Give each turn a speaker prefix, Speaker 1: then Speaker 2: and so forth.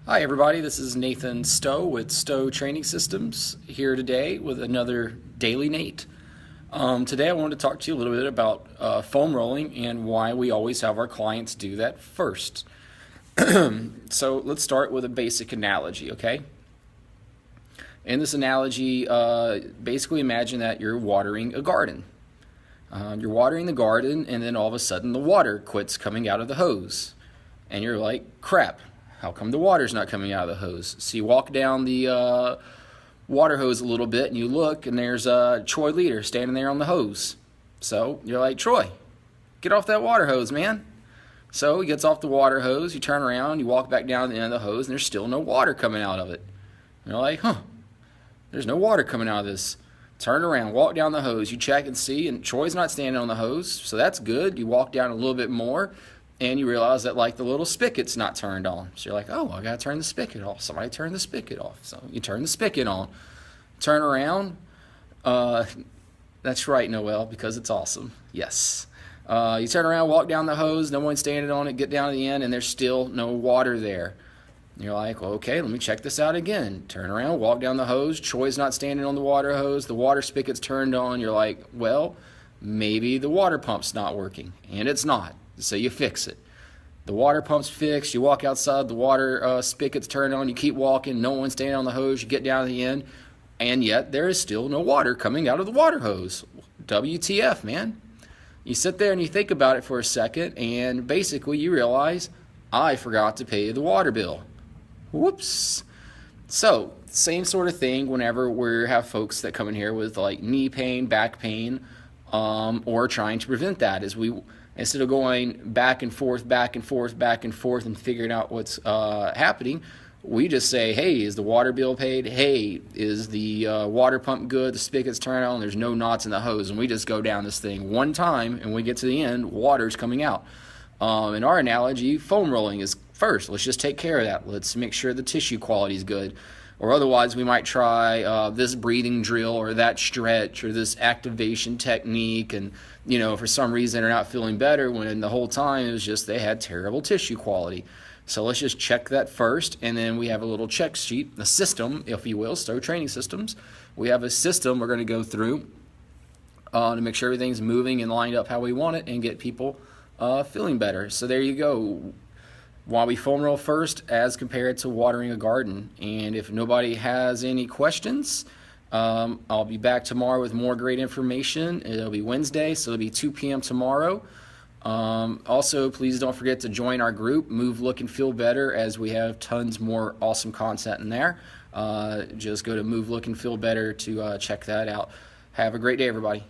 Speaker 1: Hi everybody, this is Nathan Stowe with Stowe Training Systems here today with another Daily Nate. Today I wanted to talk to you a little bit about foam rolling and why we always have our clients do that first. So let's start with a basic analogy, okay? In this analogy, basically imagine that you're watering a garden. You're watering the garden and then all of a sudden the water quits coming out of the hose. And you're like, crap. How come the water's not coming out of the hose? So you walk down the water hose a little bit and you look and there's Troy Leader standing there on the hose. So you're like, Troy, get off that water hose, man. So he gets off the water hose, you turn around, you walk back down the end of the hose and there's still no water coming out of it. And you're like, there's no water coming out of this. Turn around, walk down the hose, you check and see, and Troy's not standing on the hose, so that's good. You walk down a little bit more, and you realize that like the little spigot's not turned on. So you're like, oh, I gotta turn the spigot off. Somebody turn the spigot off. So you turn the spigot on. Turn around. That's right, Noel, because it's awesome. Yes. You turn around, walk down the hose, no one's standing on it, get down to the end, and there's still no water there. And you're like, well, okay, let me check this out again. Turn around, walk down the hose. Troy's not standing on the water hose. The water spigot's turned on. You're like, well, maybe the water pump's not working. And it's not. So you fix it. The water pump's fixed. You walk outside, the water spigot's turned on. You keep walking. No one's standing on the hose. You get down to the end. And yet there is still no water coming out of the water hose. WTF, man. You sit there and you think about it for a second. And basically you realize, I forgot to pay the water bill. Whoops. So, same sort of thing whenever we have folks that come in here with like knee pain, back pain, or trying to prevent that. Instead of going back and forth, back and forth, back and forth and figuring out what's happening, we just say, hey, is the water bill paid? Hey, is the water pump good? The spigot's turned on, there's no knots in the hose. And we just go down this thing one time, and we get to the end, water's coming out. In our analogy, foam rolling is first. Let's just take care of that. Let's make sure the tissue quality is good. Or otherwise, we might try this breathing drill or that stretch or this activation technique, and for some reason they're not feeling better when the whole time it was just they had terrible tissue quality. So let's just check that first, and then we have a little check sheet, a system, if you will, Stowe Training Systems. We have a system we're going to go through to make sure everything's moving and lined up how we want it and get people feeling better. So there you go. Why we foam roll first as compared to watering a garden. And if nobody has any questions, I'll be back tomorrow with more great information. It'll be Wednesday, so it'll be 2 p.m. tomorrow. Also, please don't forget to join our group, Move, Look, and Feel Better, as we have tons more awesome content in there. Just go to Move, Look, and Feel Better to check that out. Have a great day, everybody.